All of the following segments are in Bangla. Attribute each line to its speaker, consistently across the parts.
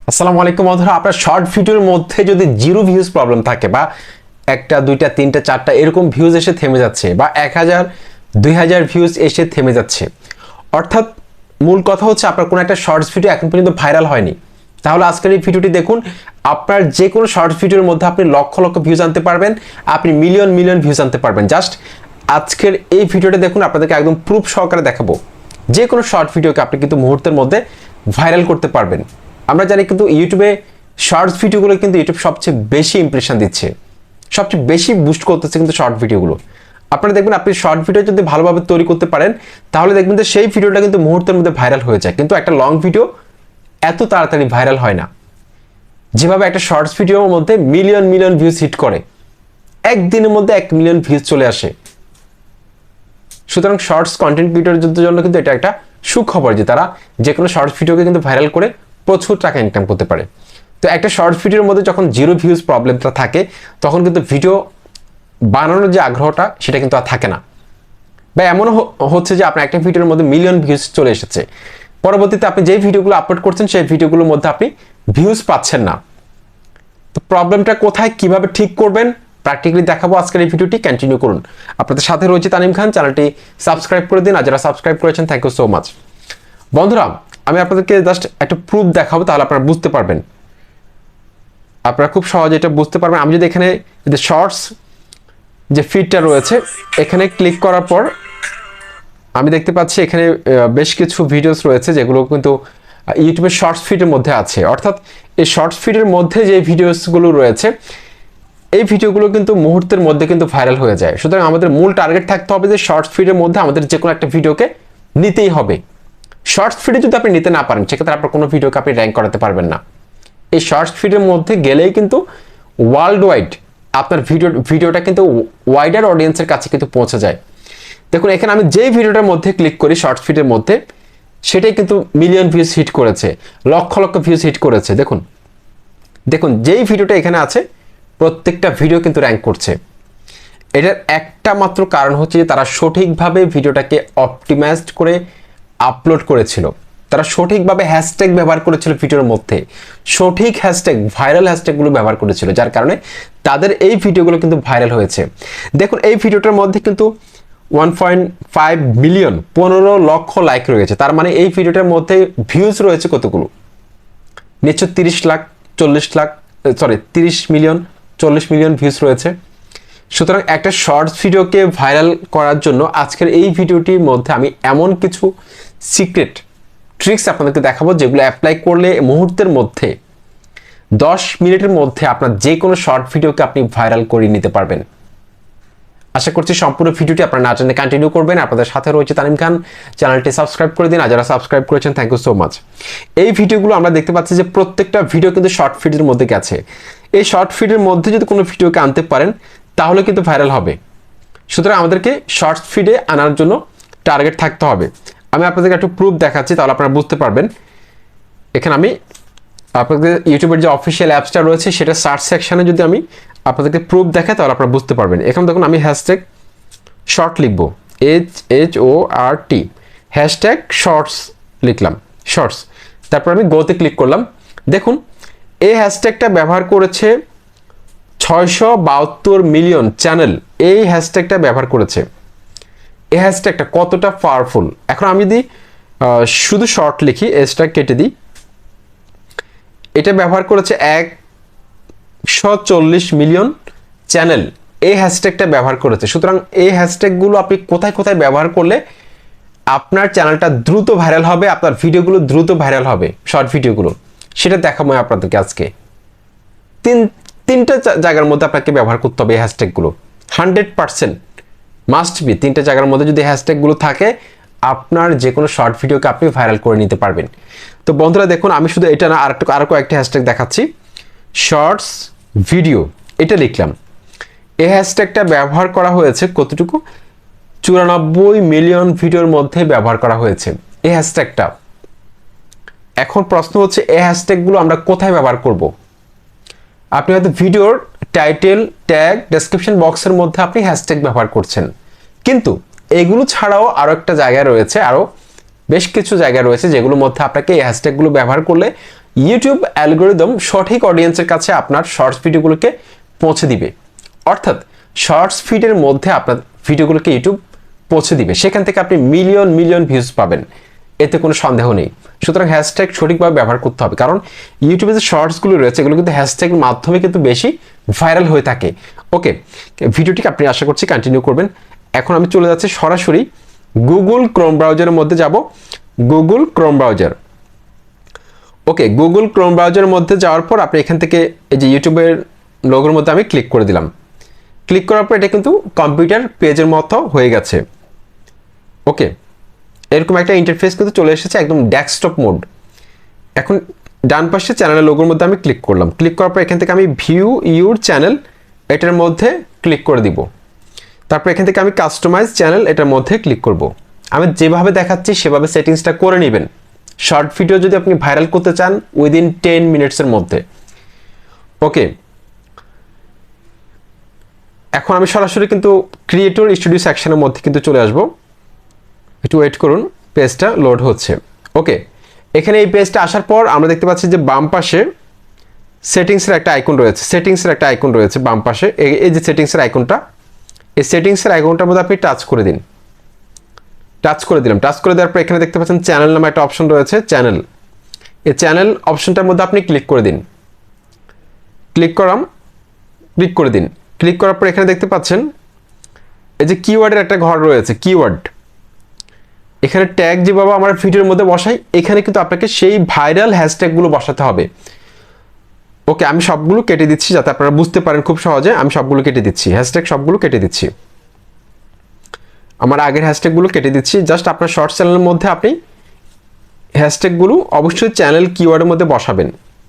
Speaker 1: আসসালামু আলাইকুম বন্ধুরা, আপনার শর্ট ভিডিওর মধ্যে যদি জিরো ভিউজ প্রবলেম থাকে বা একটা দুইটা তিনটা চারটা এরকম ভিউজ এসে থেমে যাচ্ছে বা 1000 2000 ভিউজ এসে থেমে যাচ্ছে, অর্থাৎ মূল কথা হচ্ছে আপনার কোনো একটা শর্টস ভিডিও এখন পর্যন্ত ভাইরাল হয়নি, তাহলে আজকের এই ভিডিওটি দেখুন। আপনার যে কোনো শর্টস ভিডিওর মধ্যে আপনি লক্ষ লক্ষ ভিউজ আনতে পারবেন, আপনি মিলিয়ন মিলিয়ন ভিউজ আনতে পারবেন। জাস্ট আজকের এই ভিডিওটা দেখুন, আপনাদেরকে একদম প্রুফ সহকারে দেখাবো যে কোনো শর্ট ভিডিওকে আপনি কিন্তু মুহূর্তের মধ্যে ভাইরাল করতে পারবেন। আমরা জানি কিন্তু ইউটিউবে শর্টস ভিডিওগুলো কিন্তু ইউটিউব সবচেয়ে বেশি ইমপ্রেশন দিচ্ছে, সবচেয়ে বেশি বুস্ট করতেছে কিন্তু শর্ট ভিডিওগুলো। আপনারা দেখবেন আপনি শর্ট ভিডিও যদি ভালোভাবে তৈরি করতে পারেন তাহলে দেখবেন যে সেই ভিডিওটা কিন্তু মুহূর্তের মধ্যে ভাইরাল হয়ে যায়, কিন্তু একটা লং ভিডিও এত তাড়াতাড়ি ভাইরাল হয় না। যেভাবে একটা শর্টস ভিডিওর মধ্যে মিলিয়ন মিলিয়ন ভিউজ হিট করে, একদিনের মধ্যে 1 মিলিয়ন ভিউজ চলে আসে। সুতরাং শর্টস কন্টেন্ট ক্রিয়েটরদের জন্য কিন্তু এটা একটা সুখবর যে তারা যে কোনো শর্টস ভিডিওকে কিন্তু ভাইরাল করে প্রচুর টাকা ইনকাম করতে পারে। তো একটা শর্টস ভিডিওর মধ্যে যখন জিরো ভিউজ প্রবলেমটা থাকে তখন কিন্তু ভিডিও বানানোর যে আগ্রহটা সেটা কিন্তু আর থাকে না, বা এমনও হচ্ছে যে আপনার একটা ভিডিওর মধ্যে মিলিয়ন ভিউজ চলে এসেছে, পরবর্তীতে আপনি যে ভিডিওগুলো আপলোড করছেন সেই ভিডিওগুলোর মধ্যে আপনি ভিউজ পাচ্ছেন না। তো প্রবলেমটা কোথায়, কিভাবে ঠিক করবেন প্র্যাকটিক্যালি দেখাবো আজকের এই ভিডিওটি। কন্টিনিউ করুন। আপনাদের সাথে রয়েছে তানিম খান, চ্যানেলটি সাবস্ক্রাইব করে দিন, আর যারা সাবস্ক্রাইব করেছেন থ্যাংক ইউ সো মাচ। বন্ধুরা, আমি আপনাদেরকে জাস্ট একটা প্রুফ দেখাবো, তাহলে আপনারা বুঝতে পারবেন, আপনারা খুব সহজে এটা বুঝতে পারবেন। আমি যদি এখানে শর্টস যে ফিডটা রয়েছে এখানে ক্লিক করার পর আমি দেখতে পাচ্ছি এখানে বেশ কিছু ভিডিওস রয়েছে যেগুলো কিন্তু ইউটিউবের শর্টস ফিডের মধ্যে আছে, অর্থাৎ এই শর্টস ফিডের মধ্যে যে ভিডিওসগুলো রয়েছে এই ভিডিওগুলো কিন্তু মুহূর্তের মধ্যে কিন্তু ভাইরাল হয়ে যায়। সুতরাং আমাদের মূল টার্গেট থাকতে হবে যে শর্টস ফিডের মধ্যে আমাদের যে কোনো একটা ভিডিওকে নিতেই হবে। শর্টস ফিডে যদি আপনি নিতে না পারেন সেক্ষেত্রে আপনার কোনো ভিডিওকে আপনি র্যাঙ্ক করাতে পারবেন না। এই শর্টস ফিডের মধ্যে গেলেই কিন্তু ওয়ার্ল্ড ওয়াইড আপনার ভিডিওটা কিন্তু ওয়াইডার অডিয়েন্সের কাছে কিন্তু পৌঁছে যায়। দেখুন এখানে আমি যেই ভিডিওটার মধ্যে ক্লিক করি শর্টস ফিডের মধ্যে সেটাই কিন্তু মিলিয়ন ভিউজ হিট করেছে, লক্ষ লক্ষ ভিউজ হিট করেছে। দেখুন দেখুন যেই ভিডিওটা এখানে আছে প্রত্যেকটা ভিডিও কিন্তু র্যাঙ্ক করছে। এটার একটা মাত্র কারণ হচ্ছে যে তারা সঠিকভাবে ভিডিওটাকে অপটিমাইজড করে আপলোড করেছিল, তারা সঠিকভাবে হ্যাশট্যাগ ব্যবহার করেছিল ভিডিওর মধ্যে, সঠিক হ্যাশট্যাগ ভাইরাল হ্যাশট্যাগুলো ব্যবহার করেছিল, যার কারণে তাদের এই ভিডিওগুলো কিন্তু ভাইরাল হয়েছে। দেখুন এই ভিডিওটার মধ্যে কিন্তু 1.5 মিলিয়ন 15 লক্ষ লাইক রয়েছে, তার মানে এই ভিডিওটার মধ্যে ভিউজ রয়েছে কতগুলো, নিশ্চয় 30 lakh 40 lakh 30 million 40 million views রয়েছে। সুতরাং একটা শর্টস ভিডিওকে ভাইরাল করার জন্য আজকের এই ভিডিওটির মধ্যে আমি এমন কিছু সিক্রেট ট্রিক্স আপনাদেরকে দেখাবো যেগুলো অ্যাপ্লাই করলে মুহূর্তের মধ্যে 10 মিনিটের মধ্যে আপনার যে কোনো শর্ট ভিডিওকে আপনি ভাইরাল করে নিতে পারবেন। আশা করছি সম্পূর্ণ ভিডিওটি আপনারা না জানলে কন্টিনিউ করবেন। আপনাদের সাথে রয়েছে তানিম খান, চ্যানেলটি সাবস্ক্রাইব করে দিন, আর যারা সাবস্ক্রাইব করেছেন থ্যাংক ইউ সো মাচ। এই ভিডিওগুলো আমরা দেখতে পাচ্ছি যে প্রত্যেকটা ভিডিও কিন্তু শর্ট ফিডের মধ্যে গেছে। এই শর্ট ফিডের মধ্যে যদি কোনো ভিডিওকে আনতে পারেন তাহলে কিন্তু ভাইরাল হবে। সুতরাং আমাদেরকে শর্টস ফিডে আনার জন্য টার্গেট থাকতে হবে। আমি আপনাদেরকে একটু প্রুফ দেখাচ্ছি তাহলে আপনারা বুঝতে পারবেন। এখানে আমি আপনাদের ইউটিউবের যে অফিসিয়াল অ্যাপসটা রয়েছে সেটা সার্চ সেকশনে যদি আমি আপনাদেরকে প্রুফ দেখাই তাহলে আপনারা বুঝতে পারবেন। এখানে দেখুন আমি হ্যাশট্যাগ শর্ট লিখবো, HHORT, হ্যাশট্যাগ শর্টস লিখলাম, শর্টস, তারপর আমি গোতে ক্লিক করলাম। দেখুন এই হ্যাশট্যাগটা ব্যবহার করেছে 672 মিলিয়ন চ্যানেল, এই হ্যাশট্যাগটা ব্যবহার করেছে। এই হ্যাশট্যাগটা কতটা পাওয়ারফুল। এখন আমি যদি শুধু শর্ট লিখি, এসটা কেটে দিই, এটা ব্যবহার করেছে 140 মিলিয়ন চ্যানেল, এই হ্যাশট্যাগটা ব্যবহার করেছে। সুতরাং এই হ্যাশট্যাগুলো আপনি কোথায় কোথায় ব্যবহার করলে আপনার চ্যানেলটা দ্রুত ভাইরাল হবে, আপনার ভিডিওগুলো দ্রুত ভাইরাল হবে, শর্ট ভিডিওগুলো, সেটা দেখাবো আপনাদেরকে আজকে। তিনটা জায়গার মধ্যে আপনাকে ব্যবহার করতে হবে এই হ্যাশট্যাগুলো, 100% মাস্ট বি। তিনটা জায়গার মধ্যে যদি হ্যাশট্যাগুলো থাকে আপনার যে কোনো শর্ট ভিডিওকে আপনি ভাইরাল করে নিতে পারবেন। তো বন্ধুরা দেখুন আমি শুধু এটা না আরো কয়েকটা হ্যাশট্যাগ দেখাচ্ছি। শর্টস ভিডিও এটা লিখলাম, এই হ্যাশট্যাগটা ব্যবহার করা হয়েছে কতটুকু, 94 মিলিয়ন ভিডিওর মধ্যে ব্যবহার করা হয়েছে এই হ্যাশট্যাগটা। এখন প্রশ্ন হচ্ছে এই হ্যাশট্যাগুলো আমরা কোথায় ব্যবহার করব। আপনি হয়তো ভিডিওর টাইটেল, ট্যাগ, ডেসক্রিপশন বক্সের মধ্যে আপনি হ্যাশট্যাগ ব্যবহার করছেন, কিন্তু এগুলো ছাড়াও আরো একটা জায়গা রয়েছে, আরো বেশ কিছু জায়গা রয়েছে যেগুলোর মধ্যে আপনাকে এই হ্যাশট্যাগুলো ব্যবহার করলে ইউটিউব অ্যালগোরিদম সঠিক অডিয়েন্সের কাছে আপনার শর্টস ভিডিওগুলোকে পৌঁছে দিবে। অর্থাৎ শর্টস ফিডের মধ্যে আপনার ভিডিওগুলোকে ইউটিউব পৌঁছে দিবে, সেখান থেকে আপনি মিলিয়ন মিলিয়ন ভিউজ পাবেন, এতে কোনো সন্দেহ নেই। সুতরাং হ্যাশট্যাগ সঠিকভাবে ব্যবহার করতে হবে, কারণ ইউটিউবে যে শর্টসগুলো রয়েছে এগুলো কিন্তু হ্যাশট্যাগের মাধ্যমে কিন্তু বেশি ভাইরাল হয়ে থাকে। ওকে, ভিডিওটিকে আপনি আশা করছি কন্টিনিউ করবেন। এখন আমি চলে যাচ্ছি সরাসরি গুগল ক্রোম ব্রাউজারের মধ্যে যাব। গুগল ক্রোম ব্রাউজার, ওকে, গুগল ক্রোম ব্রাউজারের মধ্যে যাওয়ার পর আপনি এখান থেকে এই যে ইউটিউবের লোগোর মধ্যে আমি ক্লিক করে দিলাম। ক্লিক করার পর এটা কিন্তু কম্পিউটার পেজের মতো হয়ে গেছে। ওকে, এরকম একটা ইন্টারফেস কিন্তু চলে এসেছে, একদম ডেস্কটপ মোড। এখন ডান পাশে চ্যানেলের লোগোর মধ্যে আমি ক্লিক করলাম। ক্লিক করার পর এখান থেকে আমি ভিউ ইউর চ্যানেল এটার মধ্যে ক্লিক করে দিব। তারপর এখান থেকে আমি কাস্টমাইজ চ্যানেল এটার মধ্যে ক্লিক করব। আমি যেভাবে দেখাচ্ছি সেভাবে সেটিংসটা করে নেবেন। শর্ট ভিডিও যদি আপনি ভাইরাল করতে চান উইদিন 10 মিনিটসের মধ্যে। ওকে, এখন আমি সরাসরি কিন্তু ক্রিয়েটর স্টুডিও সেকশনের মধ্যে কিন্তু চলে আসব। একটু ওয়েট করুন, পেজটা লোড হচ্ছে। ওকে, এখানে এই পেজটা আসার পর আমরা দেখতে পাচ্ছি যে বাম পাশে সেটিংসের একটা আইকন রয়েছে। সেটিংসের একটা আইকন রয়েছে বাম পাশে, এই যে সেটিংসের আইকনটা, এই সেটিংসের আইকনটার মধ্যে আপনি টাচ করে দিন। টাচ করে দিলাম। টাচ করে দেওয়ার পর এখানে দেখতে পাচ্ছেন চ্যানেল নামে একটা অপশন রয়েছে, চ্যানেল। এই চ্যানেল অপশনটার মধ্যে আপনি ক্লিক করে দিন। ক্লিক করে দিন। ক্লিক করার পর এখানে দেখতে পাচ্ছেন এই যে কিওয়ার্ডের একটা ঘর রয়েছে, কিওয়ার্ড। এখানে ট্যাগ যেভাবে আমার ভিডিওর মধ্যে বসাই, এখানে কিন্তু আপনাকে সেই ভাইরাল হ্যাশট্যাগুলো বসাতে হবে। ওকে, আমি সবগুলো কেটে দিচ্ছি যাতে আপনারা বুঝতে পারেন খুব সহজে। আমি সবগুলো কেটে দিচ্ছি, হ্যাশট্যাগ সবগুলো কেটে দিচ্ছি। আমার আগের হ্যাশট্যাগুলো কেটে দিচ্ছি। জাস্ট আপনার শর্ট চ্যানেলের মধ্যে আপনি হ্যাশট্যাগুলো অবশ্যই চ্যানেল কিওয়ার্ডের মধ্যে বসাবেন।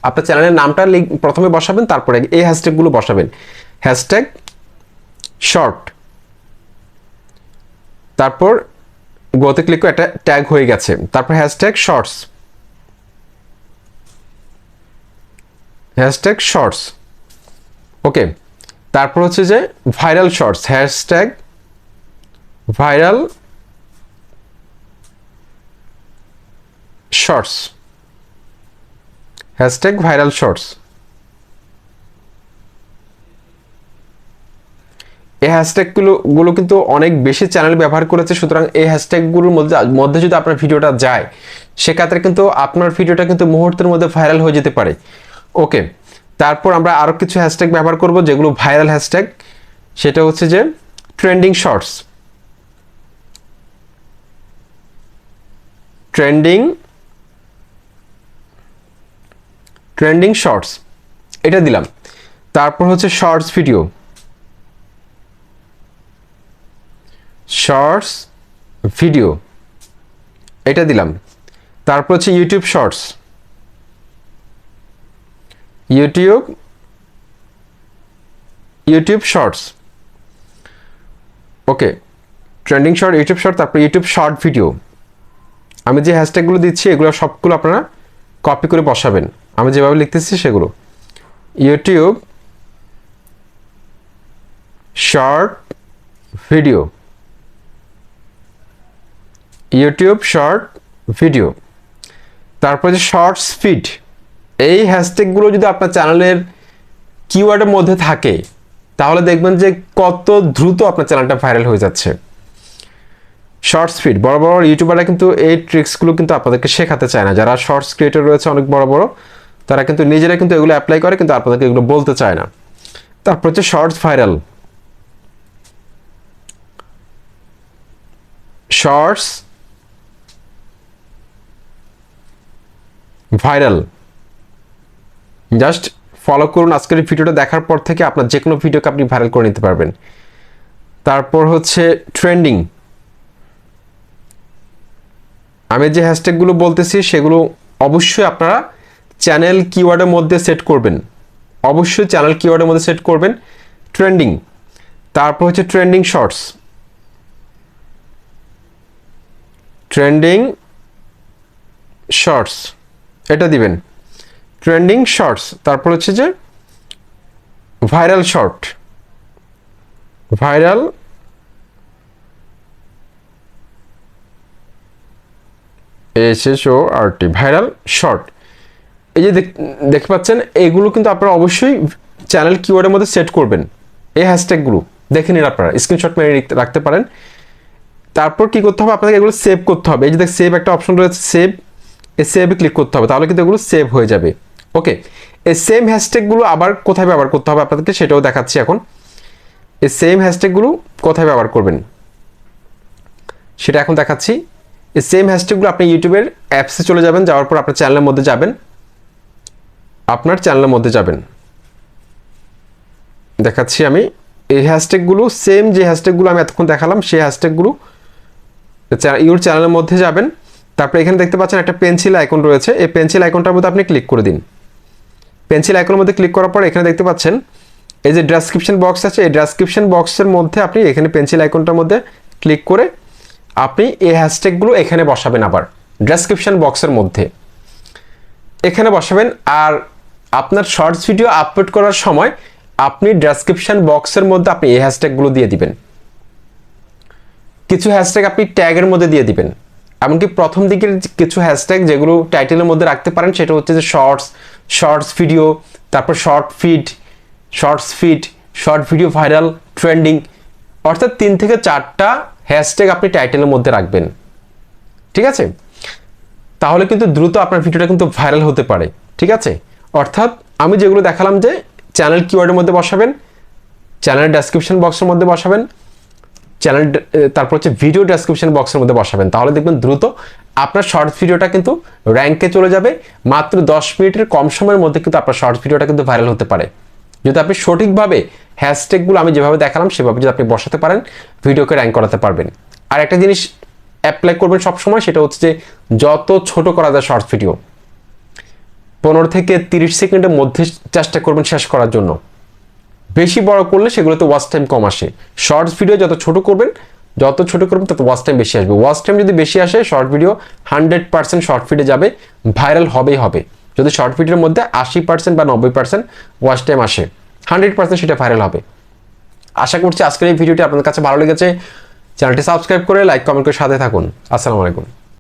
Speaker 1: আপনার চ্যানেলের নামটা প্রথমে বসাবেন, তারপরে এই হ্যাশট্যাগুলো বসাবেন। হ্যাশট্যাগ শর্ট, তারপর গোতে ক্লিক করে একটা ট্যাগ হয়ে গেছে। তারপর hashtag shorts, hashtag shorts. Okay, তারপর হচ্ছে যে viral shorts, hashtag viral shorts, hashtag viral shorts. এই হ্যাশট্যাগুলো কিন্তু অনেক বেশি চ্যানেল ব্যবহার করেছে, সুতরাং এই হ্যাশট্যাগুলোর মধ্যে যদি আপনার ভিডিওটা যায় সেক্ষেত্রে কিন্তু আপনার ভিডিওটা কিন্তু মুহূর্তের মধ্যে ভাইরাল হয়ে যেতে পারে। ওকে, তারপর আমরা আরও কিছু হ্যাশট্যাগ ব্যবহার করব যেগুলো ভাইরাল হ্যাশট্যাগ। সেটা হচ্ছে যে ট্রেন্ডিং শর্টস, ট্রেন্ডিং শর্টস, এটা দিলাম। তারপর হচ্ছে শর্টস ভিডিও, শর্টস ভিডিও, এটা দিলাম। তারপর হচ্ছে ইউটিউব শর্টস, ইউটিউব শর্টস। ওকে, ট্রেন্ডিং শর্ট, ইউটিউব শর্ট, তারপর ইউটিউব শর্ট ভিডিও। আমি যে হ্যাশট্যাগুলো দিচ্ছি এগুলো সবগুলো আপনারা কপি করে বসাবেন, আমি যেভাবে লিখতেছি সেগুলো। YouTube short video, YouTube short video. তারপর যে শর্টস ফিড, এই হ্যাশট্যাগুলো যদি আপনার চ্যানেলের কিওয়ার্ডের মধ্যে থাকে তাহলে দেখবেন যে কত দ্রুত আপনার চ্যানেলটা ভাইরাল হয়ে যাচ্ছে। শর্টস ফিড, বড় বড় ইউটিউবাররা কিন্তু এই ট্রিক্সগুলো কিন্তু আপনাদেরকে শেখাতে চায় না। যারা শর্টস ক্রিয়েটর রয়েছে অনেক বড় বড়, তারা কিন্তু নিজেরা কিন্তু এগুলো অ্যাপ্লাই করে কিন্তু আপনাদেরকে এগুলো বলতে চায় না। তারপর হচ্ছে shorts viral, shorts viral. Just follow করুন আজকের এই ভিডিওটা দেখার পর থেকে আপনার যে কোনো ভিডিওকে আপনি ভাইরাল করে নিতে পারবেন। তারপর হচ্ছে ট্রেন্ডিং, আমি যে হ্যাশট্যাগুলো বলতেছি সেগুলো অবশ্যই আপনারা চ্যানেল কিওয়ার্ডের মধ্যে সেট করবেন, অবশ্যই চ্যানেল কিওয়ার্ডের মধ্যে সেট করবেন। ট্রেন্ডিং, তারপর হচ্ছে ট্রেন্ডিং শর্টস, ট্রেন্ডিং শর্টস, এটা দিবেন। ট্রেন্ডিং শর্টস, তারপর হচ্ছে যে viral short, viral SHORT, viral short. এই যে দেখতে পাচ্ছেন এগুলো কিন্তু আপনারা অবশ্যই চ্যানেল কিওয়ার্ডের মধ্যে সেট করবেন। এই হ্যাশট্যাগুলো দেখে নিন, আপনারা স্ক্রিনশট মেরে রাখতে পারেন। তারপর কি করতে হবে, আপনাকে এগুলো সেভ করতে হবে। এই যে দেখ সেভ একটা অপশন রয়েছে, সেভ, এই সেভে ক্লিক করতে হবে, তাহলে কিন্তু এগুলো সেভ হয়ে যাবে। ওকে, এই সেম হ্যাশট্যাগুলো আবার কোথায় ব্যবহার করতে হবে আপনাদেরকে সেটাও দেখাচ্ছি এখন। এই সেম হ্যাশট্যাগুলো কোথায় ব্যবহার করবেন সেটা এখন দেখাচ্ছি। এই সেম হ্যাশট্যাগুলো আপনি ইউটিউবের অ্যাপসে চলে যাবেন, যাওয়ার পর আপনার চ্যানেলের মধ্যে যাবেন, আপনার চ্যানেলের মধ্যে যাবেন, দেখাচ্ছি আমি। এই হ্যাশট্যাগুলো সেম যে হ্যাশট্যাগুলো আমি এতক্ষণ দেখালাম সেই হ্যাশট্যাগুলো ইউর চ্যানেলের মধ্যে যাবেন। তারপরে এখানে দেখতে পাচ্ছেন একটা পেন্সিল আইকন রয়েছে, এই পেন্সিল আইকনটার মধ্যে আপনি ক্লিক করে দিন। পেন্সিল আইকনের মধ্যে ক্লিক করার পর এখানে দেখতে পাচ্ছেন এই যে ডেসক্রিপশন বক্স আছে, এই ডেসক্রিপশন বক্সের মধ্যে আপনি এখানে পেন্সিল আইকনটার মধ্যে ক্লিক করে আপনি এই হ্যাশট্যাগুলো এখানে বসাবেন, আবার ডেসক্রিপশন বক্সের মধ্যে এখানে বসাবেন। আর আপনার শর্টস ভিডিও আপলোড করার সময় আপনি ডেসক্রিপশন বক্সের মধ্যে আপনি এই হ্যাশট্যাগুলো দিয়ে দিবেন। কিছু হ্যাশট্যাগ আপনি ট্যাগের মধ্যে দিয়ে দিবেন, এমনকি প্রথম দিকের কিছু হ্যাশট্যাগ যেগুলো টাইটেলের মধ্যে রাখতে পারেন সেটা হচ্ছে যে শর্টস ভিডিও, তারপর shorts feed, short video viral, trending, অর্থাৎ 3 থেকে 4টা হ্যাশট্যাগ আপনি টাইটেলের মধ্যে রাখবেন। ঠিক আছে, তাহলে কিন্তু দ্রুত আপনার ভিডিওটা কিন্তু ভাইরাল হতে পারে। ঠিক আছে, অর্থাৎ আমি যেগুলো দেখালাম যে চ্যানেল কিওয়ার্ডের মধ্যে বসাবেন, চ্যানেল ডেসক্রিপশন বক্সের মধ্যে বসাবেন, চ্যানেল তারপর হচ্ছে ভিডিও ডেসক্রিপশন বক্সের মধ্যে বসাবেন, তাহলে দেখবেন দ্রুত আপনার শর্টস ভিডিওটা কিন্তু র্যাঙ্কে চলে যাবে। মাত্র 10 মিনিটের কম সময়ের মধ্যে কিন্তু আপনার শর্টস ভিডিওটা কিন্তু ভাইরাল হতে পারে, যদি আপনি সঠিকভাবে হ্যাশট্যাগুলো আমি যেভাবে দেখালাম সেভাবে যদি আপনি বসাতে পারেন, ভিডিওকে র্যাঙ্ক করাতে পারবেন। আর একটা জিনিস অ্যাপ্লাই করবেন সবসময়, সেটা হচ্ছে যে যত ছোট করা যায় শর্টস ভিডিও, 15 থেকে 30 সেকেন্ডের মধ্যে চেষ্টা করবেন শেষ করার জন্য। বেশি বড় করলে সেগুলোতে ওয়াচ টাইম কম আসে। শর্টস ভিডিও যত ছোট করবেন তত ওয়াচ টাইম বেশি আসবে। ওয়াচ টাইম যদি বেশি আসে শর্ট ভিডিও 100% শর্ট ফিডে যাবে, ভাইরাল হবেই হবে। যদি শর্ট ভিডিওর মধ্যে 80% বা 90% ওয়াচ টাইম আসে, 100% সেটা ভাইরাল হবে। আশা করছি আজকের এই ভিডিওটি আপনাদের কাছে ভালো লেগেছে। চ্যানেলটি সাবস্ক্রাইব করে লাইক কমেন্ট করে সাথে থাকুন। আসসালামু আলাইকুম।